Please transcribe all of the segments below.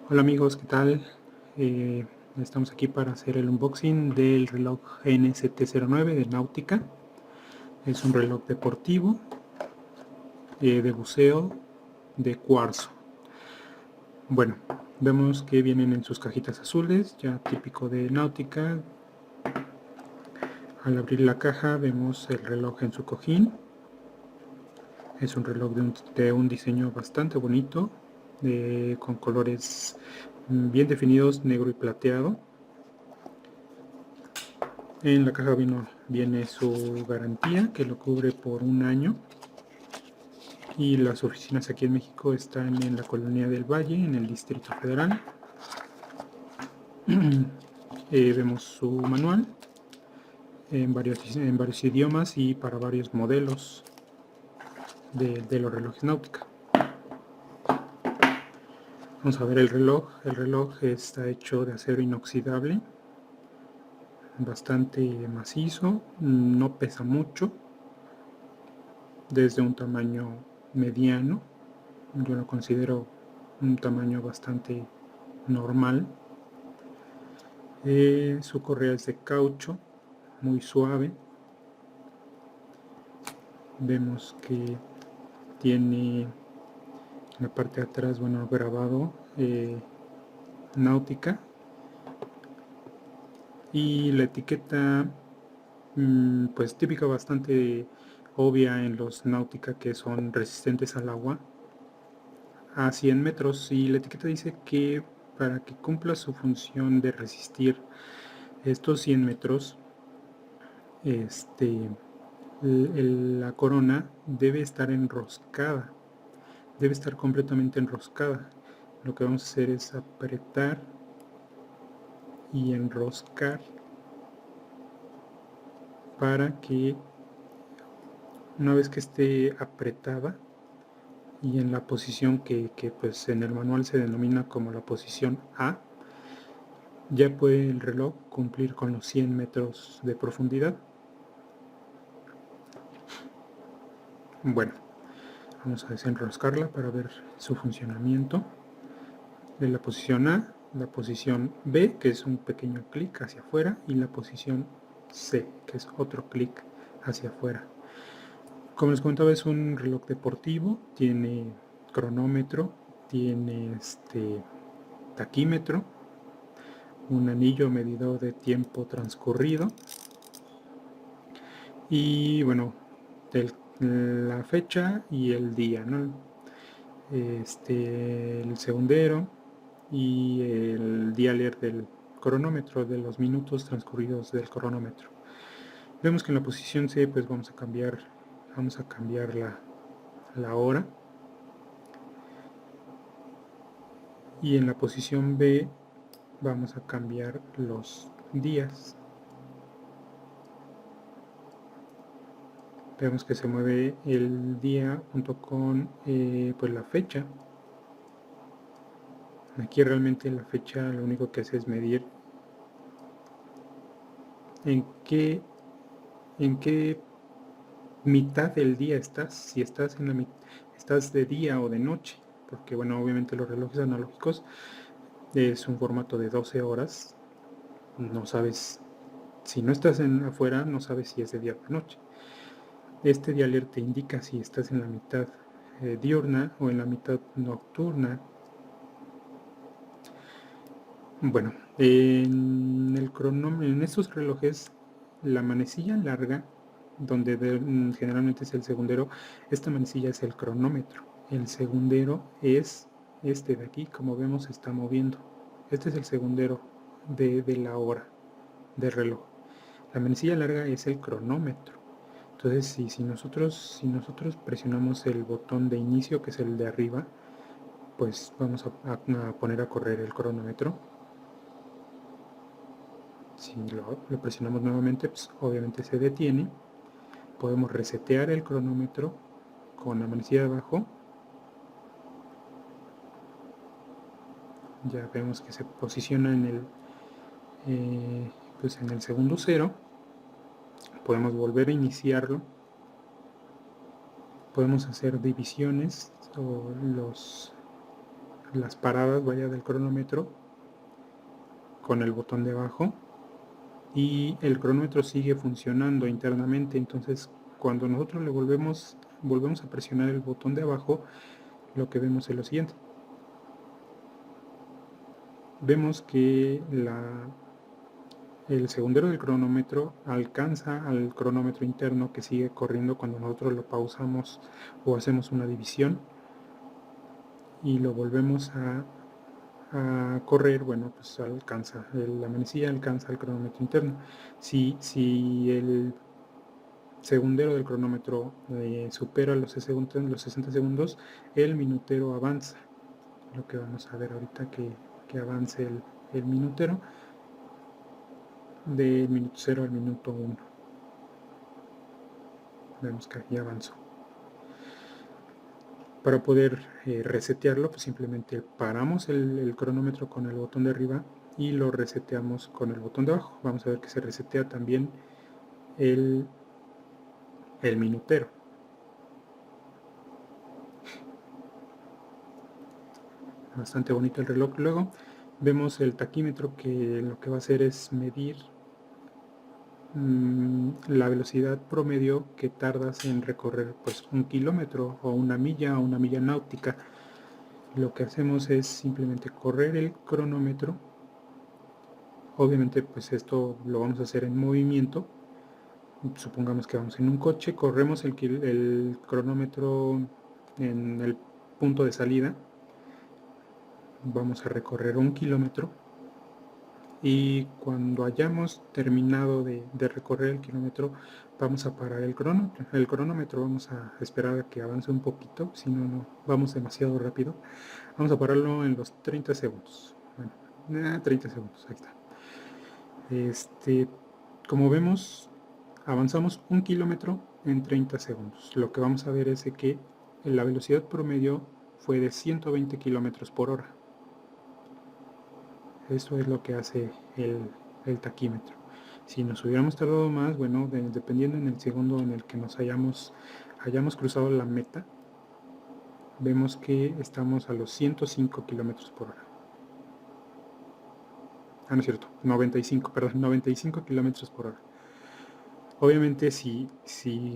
Hola amigos, ¿qué tal? Estamos aquí para hacer el unboxing del reloj NST09 de Nautica. Es un reloj deportivo de buceo de cuarzo. Bueno, vemos que vienen en sus cajitas azules, ya típico de Nautica. Al abrir la caja vemos el reloj en su cojín. Es un reloj de un diseño bastante bonito, con colores bien definidos, negro y plateado. En la caja viene su garantía, que lo cubre por un año. Y las oficinas aquí en México están en la Colonia del Valle, en el Distrito Federal. Vemos su manual en varios idiomas y para varios modelos de los relojes Nautica. Vamos a ver el reloj. El reloj está hecho de acero inoxidable, bastante macizo, no pesa mucho, desde un tamaño mediano. Yo lo considero un tamaño bastante normal. Su correa es de caucho, muy suave. Vemos que tiene en la parte de atrás, bueno, grabado Nautica. Y la etiqueta, pues típica, bastante obvia en los Nautica, que son resistentes al agua, a 100 metros. Y la etiqueta dice que para que cumpla su función de resistir estos 100 metros, la corona debe estar enroscada, debe estar completamente enroscada. Lo que vamos a hacer es apretar y enroscar para que, una vez que esté apretada y en la posición que pues en el manual se denomina como la posición A, ya puede el reloj cumplir con los 100 metros de profundidad. Bueno, vamos a desenroscarla para ver su funcionamiento. De la posición A, la posición B, que es un pequeño clic hacia afuera, y la posición C, que es otro clic hacia afuera. Como les comentaba, es un reloj deportivo, tiene cronómetro, tiene taquímetro, un anillo medidor de tiempo transcurrido y bueno, la fecha y el día, ¿no? El segundero y el dialer del cronómetro, de los minutos transcurridos del cronómetro. Vemos que en la posición C pues vamos a cambiar la hora, y en la posición B vamos a cambiar los días. Vemos que se mueve el día junto con pues la fecha. Aquí realmente la fecha lo único que hace es medir en qué mitad del día estás, si estás estás de día o de noche, porque bueno, obviamente los relojes analógicos es un formato de 12 horas, no sabes, si no estás afuera, no sabes si es de día o de noche. Este dialer te indica si estás en la mitad diurna o en la mitad nocturna. Bueno, en estos relojes, la manecilla larga, donde generalmente es el segundero, esta manecilla es el cronómetro. El segundero es este de aquí, como vemos se está moviendo. Este es el segundero de la hora del reloj. La manecilla larga es el cronómetro. Entonces, si nosotros presionamos el botón de inicio, que es el de arriba, pues vamos a poner a correr el cronómetro. Si lo presionamos nuevamente, pues obviamente se detiene. Podemos resetear el cronómetro con la manecilla de abajo. Ya vemos que se posiciona pues en el segundo cero. Podemos volver a iniciarlo. Podemos hacer divisiones o las paradas, vaya, del cronómetro con el botón de abajo, y el cronómetro sigue funcionando internamente. Entonces cuando nosotros le volvemos a presionar el botón de abajo, lo que vemos es lo siguiente. Vemos que el segundero del cronómetro alcanza al cronómetro interno que sigue corriendo cuando nosotros lo pausamos o hacemos una división y lo volvemos a correr. Bueno, pues alcanza, la manecilla alcanza el cronómetro interno. Si el segundero del cronómetro supera los 60 segundos, el minutero avanza. Lo que vamos a ver ahorita, que avance el minutero del minuto 0 al minuto 1. Vemos que aquí avanzó. Para poder resetearlo, pues simplemente paramos el cronómetro con el botón de arriba y lo reseteamos con el botón de abajo. Vamos a ver que se resetea también el minutero. Bastante bonito el reloj. Luego vemos el taquímetro, que lo que va a hacer es medir la velocidad promedio que tardas en recorrer pues 1 kilómetro o una milla náutica. Lo que hacemos es simplemente correr el cronómetro. Obviamente pues esto lo vamos a hacer en movimiento. Supongamos que vamos en un coche, corremos el cronómetro en el punto de salida, vamos a recorrer 1 kilómetro, y cuando hayamos terminado de recorrer el kilómetro, vamos a parar el cronómetro. Vamos a esperar a que avance un poquito, si no vamos demasiado rápido. Vamos a pararlo en los 30 segundos. Bueno, 30 segundos, ahí está. Como vemos, avanzamos 1 kilómetro en 30 segundos. Lo que vamos a ver es que la velocidad promedio fue de 120 kilómetros por hora. Eso es lo que hace el taquímetro. Si nos hubiéramos tardado más, bueno, dependiendo en el segundo en el que nos hayamos cruzado la meta, vemos que estamos a los 105 kilómetros por hora. No es cierto, 95 kilómetros por hora. Obviamente si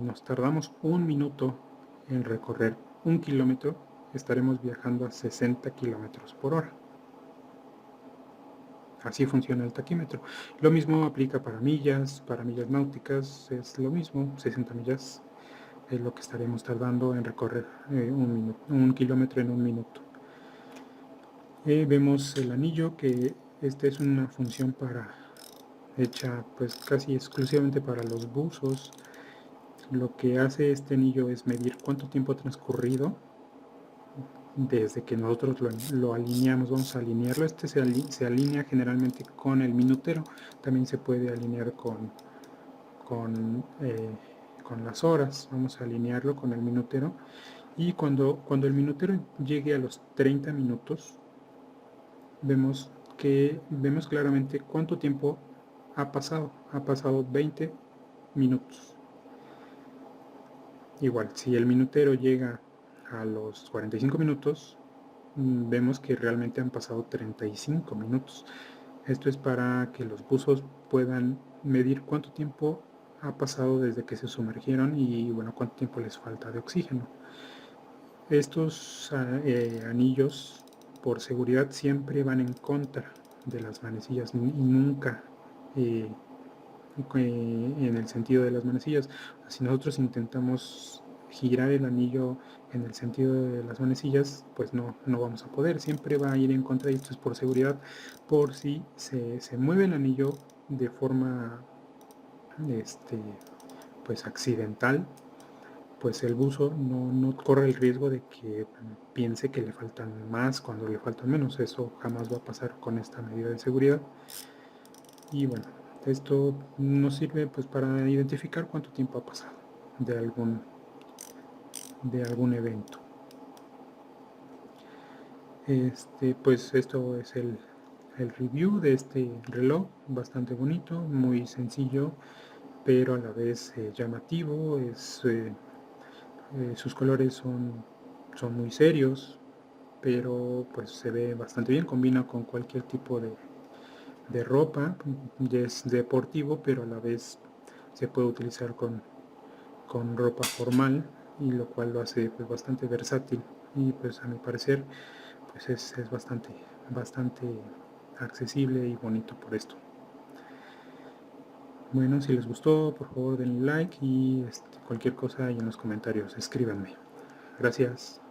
nos tardamos 1 minuto en recorrer 1 kilómetro, estaremos viajando a 60 kilómetros por hora. Así funciona el taquímetro. Lo mismo aplica para millas náuticas, es lo mismo. 60 millas es lo que estaremos tardando en recorrer 1 kilómetro en 1 minuto. Vemos el anillo, que esta es una función hecha pues casi exclusivamente para los buzos. Lo que hace este anillo es medir cuánto tiempo ha transcurrido desde que nosotros lo alineamos. Vamos a alinearlo. Se alinea generalmente con el minutero. También se puede alinear con las horas. Vamos a alinearlo con el minutero. Y cuando el minutero llegue a los 30 minutos, vemos claramente cuánto tiempo ha pasado. Ha pasado 20 minutos. Igual, si el minutero llega a los 45 minutos, vemos que realmente han pasado 35 minutos. Esto es para que los buzos puedan medir cuánto tiempo ha pasado desde que se sumergieron y bueno, cuánto tiempo les falta de oxígeno. Estos anillos, por seguridad, siempre van en contra de las manecillas y nunca en el sentido de las manecillas. Si nosotros intentamos girar el anillo en el sentido de las manecillas, pues no vamos a poder. Siempre va a ir en contra, y esto es por seguridad. Por si se mueve el anillo de forma pues accidental, pues el buzo no corre el riesgo de que piense que le faltan más cuando le faltan menos. Eso jamás va a pasar con esta medida de seguridad. Y bueno, esto nos sirve pues para identificar cuánto tiempo ha pasado de algún evento. Pues esto es el review de este reloj, bastante bonito, muy sencillo, pero a la vez llamativo. Sus colores son muy serios, pero pues se ve bastante bien, combina con cualquier tipo de ropa, ya es deportivo, pero a la vez se puede utilizar con ropa formal, y lo cual lo hace pues bastante versátil, y pues a mi parecer pues es bastante accesible y bonito por esto. Bueno, si les gustó, por favor denle like, y cualquier cosa ahí en los comentarios, escríbanme. Gracias.